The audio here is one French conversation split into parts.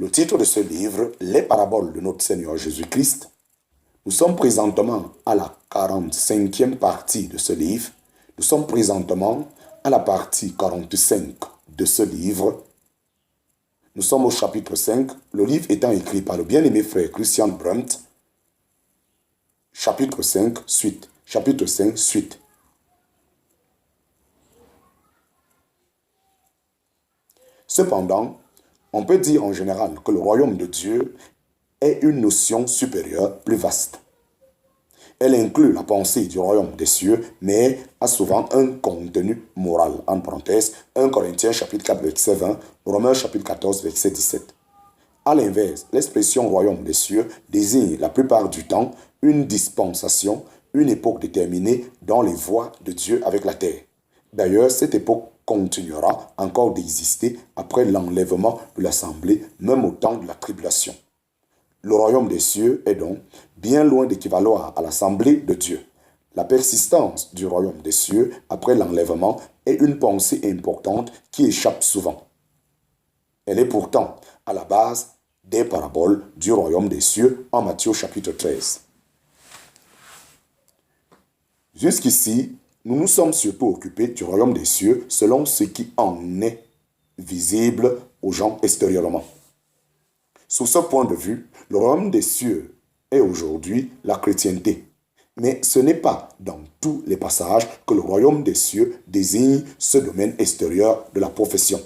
Le titre de ce livre, Les paraboles de notre Seigneur Jésus-Christ. Nous sommes présentement à la 45e partie de ce livre. Nous sommes présentement à la partie 45 de ce livre. Nous sommes au chapitre 5, le livre étant écrit par le bien-aimé frère Christian Brandt. Chapitre 5, suite. Chapitre 5, suite. Cependant, on peut dire en général que le royaume de Dieu est une notion supérieure, plus vaste. Elle inclut la pensée du royaume des cieux, mais a souvent un contenu moral. En parenthèse, 1 Corinthiens chapitre 4, verset 20, Romains chapitre 14, verset 17. À l'inverse, l'expression royaume des cieux désigne la plupart du temps une dispensation, une époque déterminée dans les voies de Dieu avec la terre. D'ailleurs, cette époque continuera encore d'exister après l'enlèvement de l'assemblée, même au temps de la tribulation. Le royaume des cieux est donc bien loin d'équivaloir à l'assemblée de Dieu. La persistance du royaume des cieux après l'enlèvement est une pensée importante qui échappe souvent. Elle est pourtant à la base des paraboles du royaume des cieux en Matthieu chapitre 13. Jusqu'ici, nous nous sommes surtout occupés du royaume des cieux selon ce qui en est visible aux gens extérieurement. Sous ce point de vue, le royaume des cieux est aujourd'hui la chrétienté. Mais ce n'est pas dans tous les passages que le royaume des cieux désigne ce domaine extérieur de la profession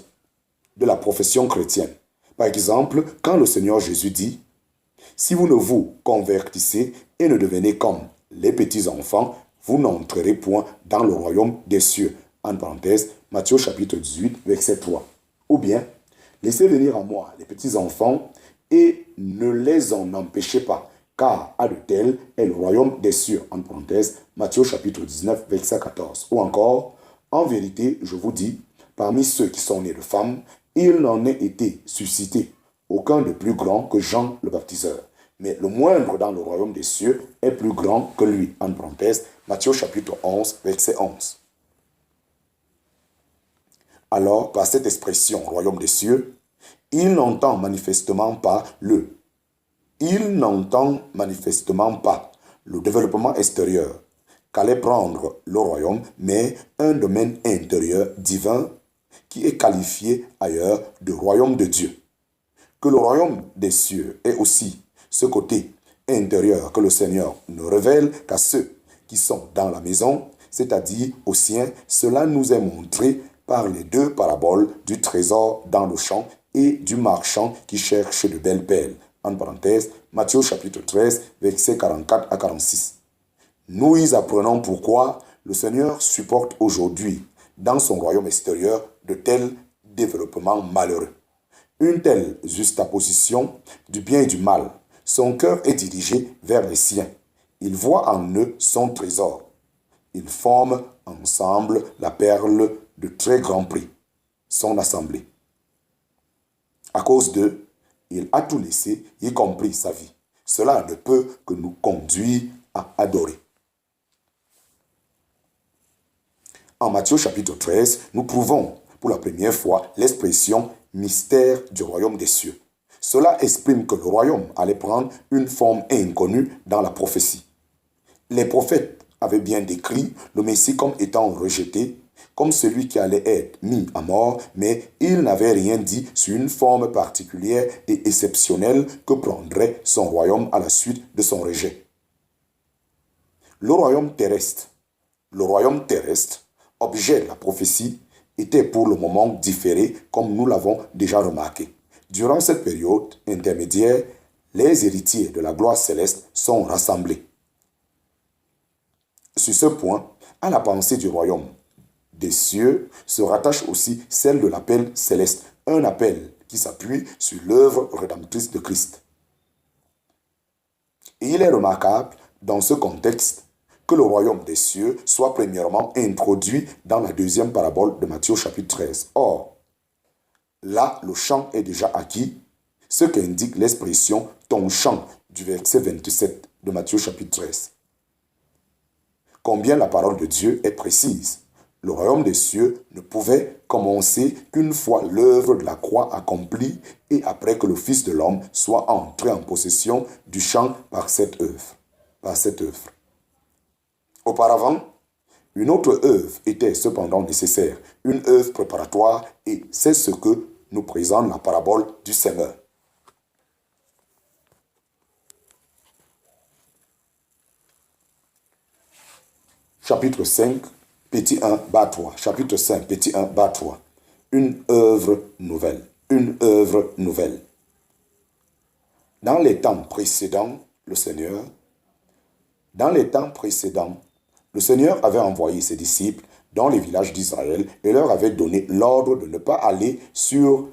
chrétienne. Par exemple, quand le Seigneur Jésus dit « Si vous ne vous convertissez et ne devenez comme les petits-enfants, vous n'entrerez point dans le royaume des cieux. » En parenthèse, Matthieu chapitre 18, verset 3. Ou bien, laissez venir à moi les petits-enfants et ne les en empêchez pas, car à de tels est le royaume des cieux. En parenthèse, Matthieu chapitre 19, verset 14. Ou encore, en vérité, je vous dis, parmi ceux qui sont nés de femmes, il n'en est été suscité aucun de plus grand que Jean le baptiseur. Mais le moindre dans le royaume des cieux est plus grand que lui. En parenthèse, Matthieu chapitre 11, verset 11. Alors, par cette expression royaume des cieux, il n'entend manifestement pas le développement extérieur qu'allait prendre le royaume, mais un domaine intérieur divin qui est qualifié ailleurs de royaume de Dieu. Que le royaume des cieux est aussi ce côté intérieur que le Seigneur ne révèle qu'à ceux qui sont dans la maison, c'est-à-dire aux siens, cela nous est montré par les deux paraboles du trésor dans le champ et du marchand qui cherche de belles perles. En parenthèse, Matthieu chapitre 13, versets 44 à 46. Nous y apprenons pourquoi le Seigneur supporte aujourd'hui dans son royaume extérieur de tels développements malheureux. Une telle juxtaposition du bien et du mal. Son cœur est dirigé vers les siens. Il voit en eux son trésor. Ils forment ensemble la perle de très grand prix, son assemblée. À cause d'eux, il a tout laissé, y compris sa vie. Cela ne peut que nous conduire à adorer. En Matthieu chapitre 13, nous trouvons pour la première fois l'expression « mystère du royaume des cieux ». Cela exprime que le royaume allait prendre une forme inconnue dans la prophétie. Les prophètes avaient bien décrit le Messie comme étant rejeté, comme celui qui allait être mis à mort, mais ils n'avaient rien dit sur une forme particulière et exceptionnelle que prendrait son royaume à la suite de son rejet. Le royaume terrestre, objet de la prophétie, était pour le moment différé, comme nous l'avons déjà remarqué. Durant cette période intermédiaire, les héritiers de la gloire céleste sont rassemblés. Sur ce point, à la pensée du royaume des cieux se rattache aussi celle de l'appel céleste, un appel qui s'appuie sur l'œuvre rédemptrice de Christ. Et il est remarquable dans ce contexte que le royaume des cieux soit premièrement introduit dans la deuxième parabole de Matthieu chapitre 13. Or, là, le champ est déjà acquis, ce qu'indique l'expression « ton champ » du verset 27 de Matthieu chapitre 13. Combien la parole de Dieu est précise. Le royaume des cieux ne pouvait commencer qu'une fois l'œuvre de la croix accomplie et après que le Fils de l'homme soit entré en possession du champ par cette œuvre. Auparavant, une autre œuvre était cependant nécessaire, une œuvre préparatoire, et c'est ce que nous présente la parabole du semeur. Chapitre 5, petit 1, bas 3. Chapitre 5, petit 1, bas 3. Une œuvre nouvelle. Une œuvre nouvelle. Dans les temps précédents, le Seigneur avait envoyé ses disciples dans les villages d'Israël et leur avait donné l'ordre de ne pas aller sur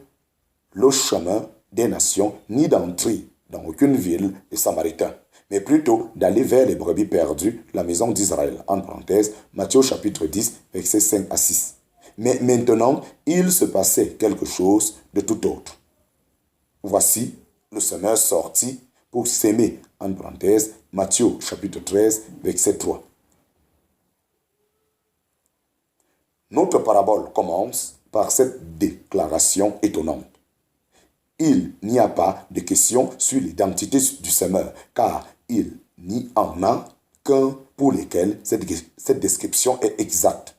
le chemin des nations, ni d'entrer dans aucune ville des Samaritains, mais plutôt d'aller vers les brebis perdues, la maison d'Israël. En parenthèse, Matthieu chapitre 10, versets 5 à 6. Mais maintenant, il se passait quelque chose de tout autre. Voici le semeur sorti pour s'aimer, en parenthèse, Matthieu chapitre 13, verset 3. Notre parabole commence par cette déclaration étonnante. Il n'y a pas de question sur l'identité du semeur, car il n'y en a qu'un pour lesquels cette description est exacte.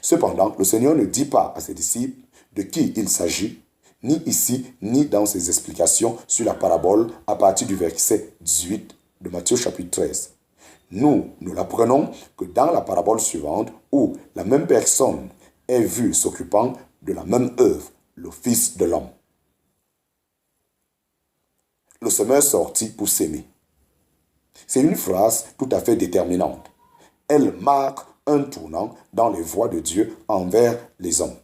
Cependant, le Seigneur ne dit pas à ses disciples de qui il s'agit, ni ici, ni dans ses explications sur la parabole à partir du verset 18 de Matthieu chapitre 13. Nous l'apprenons que dans la parabole suivante, où la même personne est vue s'occupant de la même œuvre, le Fils de l'homme. Le semeur sortit pour s'aimer. C'est une phrase tout à fait déterminante. Elle marque un tournant dans les voies de Dieu envers les hommes.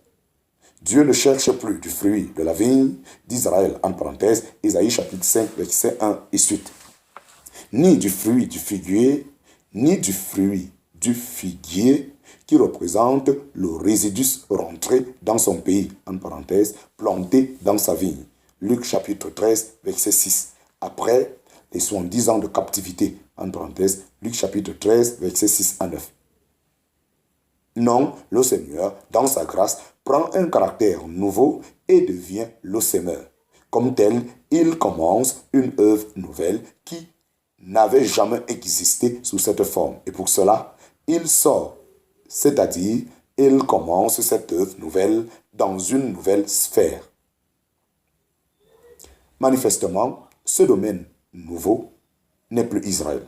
Dieu ne cherche plus du fruit de la vigne d'Israël, en parenthèse, Ésaïe chapitre 5, verset 1 et suite. Ni du fruit du figuier, ni du fruit du figuier qui représente le résidus rentré dans son pays, en parenthèse, planté dans sa vigne. Luc chapitre 13, verset 6. Après les 70 ans de captivité, en parenthèse, Luc chapitre 13, verset 6 à 9. Non, le Seigneur, dans sa grâce, prend un caractère nouveau et devient le semeur. Comme tel, il commence une œuvre nouvelle qui n'avait jamais existé sous cette forme. Et pour cela, il sort, c'est-à-dire, il commence cette œuvre nouvelle dans une nouvelle sphère. Manifestement, ce domaine nouveau n'est plus Israël.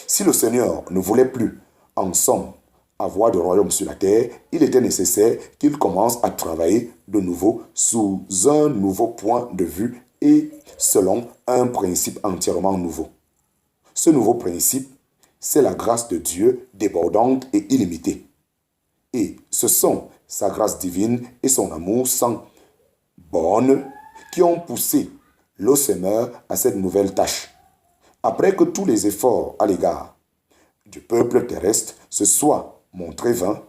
Si le Seigneur ne voulait plus, en somme, avoir de royaume sur la terre, il était nécessaire qu'il commence à travailler de nouveau sous un nouveau point de vue et selon un principe entièrement nouveau. Ce nouveau principe, c'est la grâce de Dieu débordante et illimitée. Et ce sont sa grâce divine et son amour sans bornes qui ont poussé le semeur à cette nouvelle tâche. Après que tous les efforts à l'égard du peuple terrestre se soient montrés vains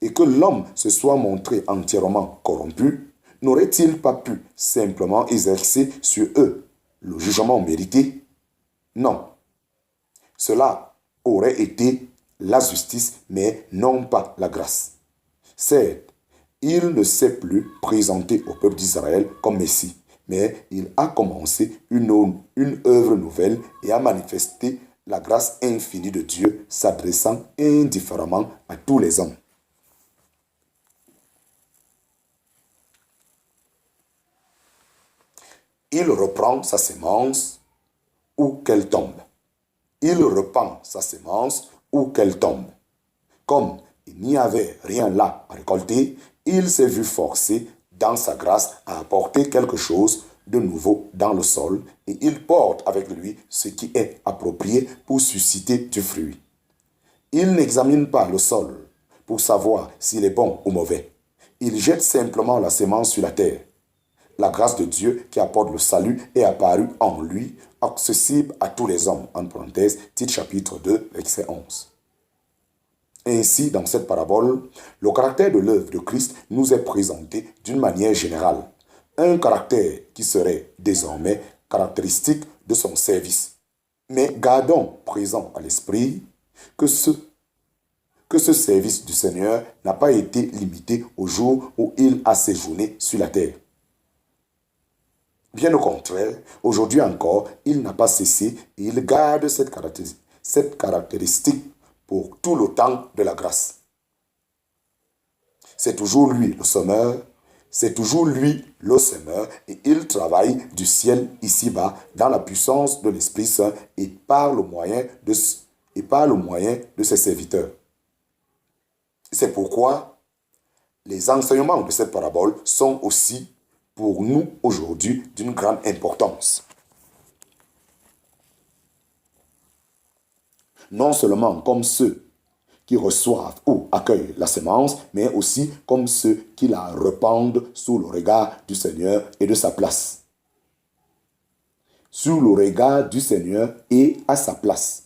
et que l'homme se soit montré entièrement corrompu, n'aurait-il pas pu simplement exercer sur eux le jugement mérité? Non. Cela aurait été la justice, mais non pas la grâce. Certes, il ne s'est plus présenté au peuple d'Israël comme Messie, mais il a commencé une œuvre nouvelle et a manifesté la grâce infinie de Dieu s'adressant indifféremment à tous les hommes. Il reprend sa sémence où qu'elle tombe. Il reprend sa sémence où qu'elle tombe. Comme il n'y avait rien là à récolter, il s'est vu forcé dans sa grâce à apporter quelque chose de nouveau dans le sol et il porte avec lui ce qui est approprié pour susciter du fruit. Il n'examine pas le sol pour savoir s'il est bon ou mauvais. Il jette simplement la sémence sur la terre. La grâce de Dieu qui apporte le salut est apparue en lui, accessible à tous les hommes. En parenthèse, Tite chapitre 2, verset 11. Ainsi, dans cette parabole, le caractère de l'œuvre de Christ nous est présenté d'une manière générale. Un caractère qui serait désormais caractéristique de son service. Mais gardons présent à l'esprit que que ce service du Seigneur n'a pas été limité au jour où il a séjourné sur la terre. Bien au contraire, aujourd'hui encore, il n'a pas cessé et il garde cette caractéristique pour tout le temps de la grâce. C'est toujours lui le semeur, et il travaille du ciel ici-bas dans la puissance de l'Esprit Saint et par le moyen de ses serviteurs. C'est pourquoi les enseignements de cette parabole sont aussi pour nous aujourd'hui d'une grande importance. Non seulement comme ceux qui reçoivent ou accueillent la sémence, mais aussi comme ceux qui la répandent sous le regard du Seigneur et de sa place. Sous le regard du Seigneur et à sa place.